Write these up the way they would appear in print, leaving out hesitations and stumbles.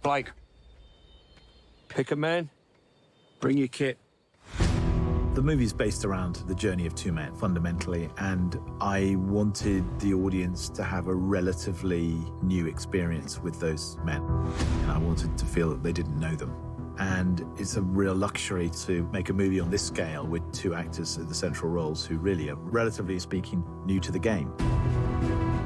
Blake, pick a man, bring your kit. The movie's based around the journey of two men, fundamentally, and I wanted the audience to have a relatively new experience with those men. And I wanted to feel that they didn't know them. And it's a real luxury to make a movie on this scale with two actors in the central roles who really are, relatively speaking, new to the game.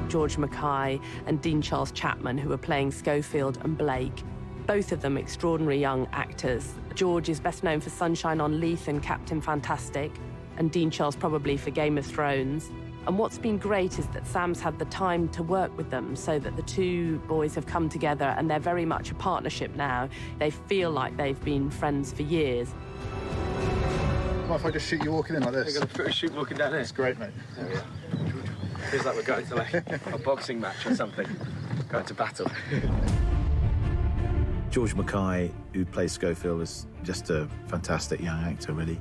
George Mackay and Dean Charles Chapman, who are playing Schofield and Blake. Both of them extraordinary young actors. George is best known for Sunshine on Leith and Captain Fantastic, and Dean Charles probably for Game of Thrones. And what's been great is that Sam's had the time to work with them so that the two boys have come together and they're very much a partnership now. They feel like they've been friends for years. What if I just shoot you walking in like this? You're going to shoot walking down here? That's great, mate. There we are. Feels like we're going to like a boxing match or something. Going to battle. George Mackay, who plays Schofield, is just a fantastic young actor, really.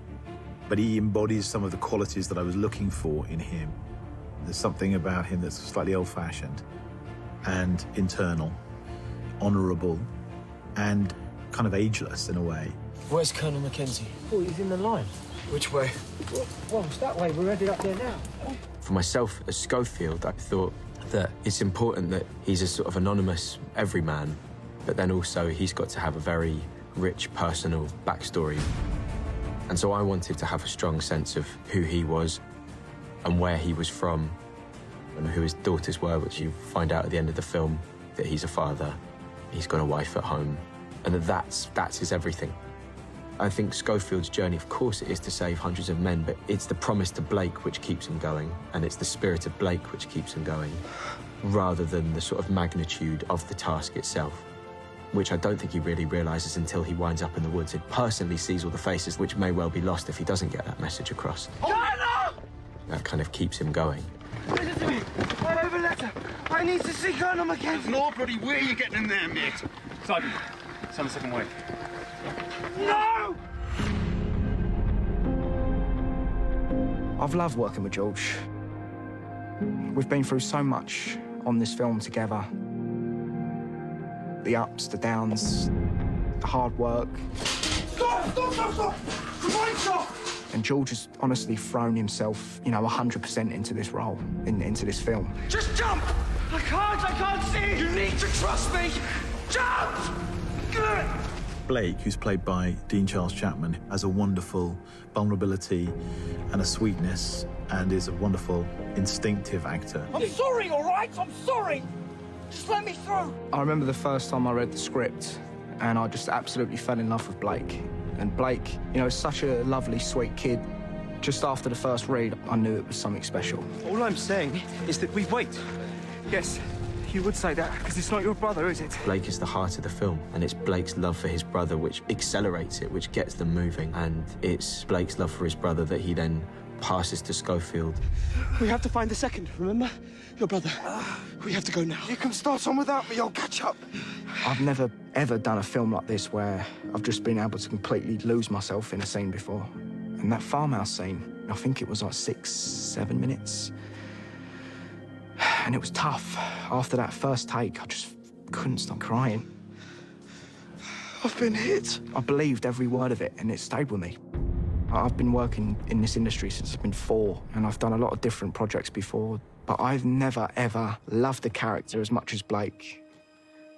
But he embodies some of the qualities that I was looking for in him. There's something about him that's slightly old-fashioned and internal, honourable, and kind of ageless in a way. Where's Colonel Mackenzie? Oh, he's in the line. Which way? Well, it's that way. We're headed up there now. For myself, as Schofield, I thought that it's important that he's a sort of anonymous everyman, but then also he's got to have a very rich personal backstory. And so I wanted to have a strong sense of who he was and where he was from and who his daughters were, which you find out at the end of the film, that he's a father, he's got a wife at home, and that's his everything. I think Schofield's journey, of course, it is to save hundreds of men, but it's the promise to Blake which keeps him going, and it's the spirit of Blake which keeps him going, rather than the sort of magnitude of the task itself, which I don't think he really realises until he winds up in the woods and personally sees all the faces, which may well be lost if he doesn't get that message across. That kind of keeps him going. Listen to me. I have a letter. I need to see Colonel Mackenzie. No bloody way you're getting in there, mate. Sergeant, it's on the second wave. No! I've loved working with George. We've been through so much on this film together. The ups, the downs, the hard work. Stop! Stop! Stop! Stop! Right, stop! And George has honestly thrown himself, 100% into this role, into this film. Just jump! I can't see! You need to trust me! Jump! Good! Blake, who's played by Dean Charles Chapman, has a wonderful vulnerability and a sweetness and is a wonderful instinctive actor. I'm sorry, all right? I'm sorry! Just let me through! I remember the first time I read the script and I just absolutely fell in love with Blake. And Blake, is such a lovely, sweet kid. Just after the first read, I knew it was something special. All I'm saying is that we wait. Yes, you would say that, because it's not your brother, is it? Blake is the heart of the film, and it's Blake's love for his brother which accelerates it, which gets them moving, and it's Blake's love for his brother that he then passes to Schofield. We have to find the second, remember? Your brother. We have to go now. You can start on without me, I'll catch up. I've never, ever done a film like this where I've just been able to completely lose myself in a scene before. And that farmhouse scene, I think it was like 6-7 minutes. And it was tough. After that first take, I just couldn't stop crying. I've been hit. I believed every word of it, and it stayed with me. I've been working in this industry since I've been 4, and I've done a lot of different projects before, but I've never, ever loved the character as much as Blake.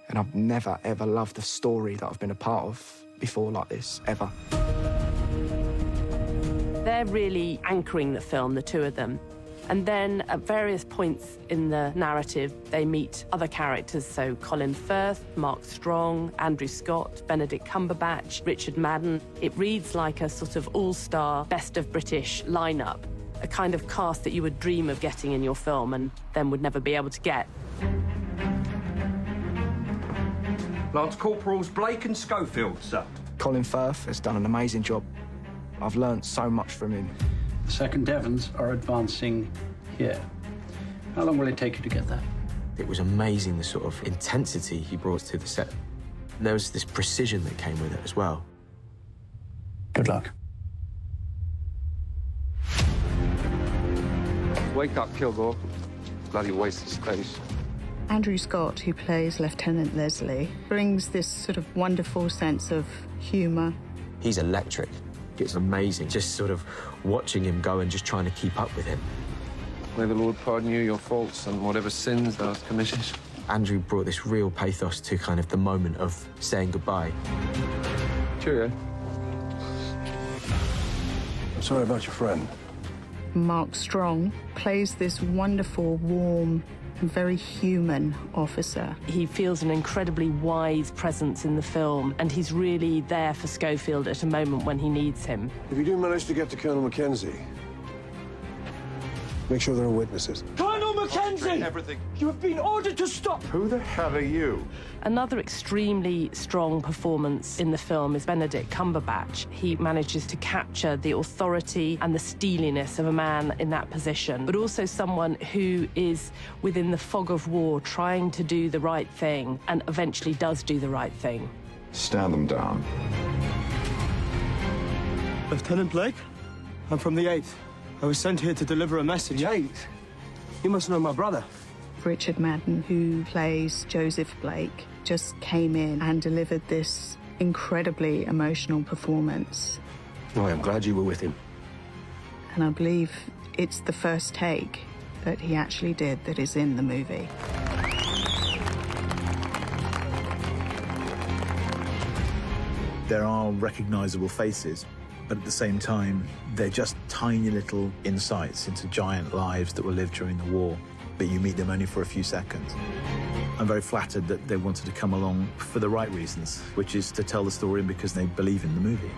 And I've never, ever loved the story that I've been a part of before like this, ever. They're really anchoring the film, the two of them. And then at various points in the narrative, they meet other characters. So Colin Firth, Mark Strong, Andrew Scott, Benedict Cumberbatch, Richard Madden. It reads like a sort of all-star best of British lineup, a kind of cast that you would dream of getting in your film and then would never be able to get. Lance Corporals Blake and Schofield, sir. Colin Firth has done an amazing job. I've learnt so much from him. The 2nd Devons are advancing here. How long will it take you to get there? It was amazing, the sort of intensity he brought to the set. And there was this precision that came with it as well. Good luck. Wake up, Kilgore. Bloody waste of space. Andrew Scott, who plays Lieutenant Leslie, brings this sort of wonderful sense of humour. He's electric. It's amazing just sort of watching him go and just trying to keep up with him. May the Lord pardon you your faults and whatever sins thou hast committed. Andrew brought this real pathos to kind of the moment of saying goodbye. Cheerio. I'm sorry about your friend. Mark Strong plays this wonderful, warm, and very human officer. He feels an incredibly wise presence in the film, and he's really there for Schofield at a moment when he needs him. If you do manage to get to Colonel Mackenzie, make sure there are witnesses. Colonel Mackenzie! Everything. You have been ordered to stop! Who the hell are you? Another extremely strong performance in the film is Benedict Cumberbatch. He manages to capture the authority and the steeliness of a man in that position, but also someone who is within the fog of war trying to do the right thing and eventually does do the right thing. Stand them down. Lieutenant Blake, I'm from the 8th. I was sent here to deliver a message. 8th? You must know my brother. Richard Madden, who plays Joseph Blake, just came in and delivered this incredibly emotional performance. Oh, I'm glad you were with him. And I believe it's the first take that he actually did that is in the movie. There are recognizable faces, but at the same time, they're just tiny little insights into giant lives that were lived during the war, but you meet them only for a few seconds. I'm very flattered that they wanted to come along for the right reasons, which is to tell the story because they believe in the movie.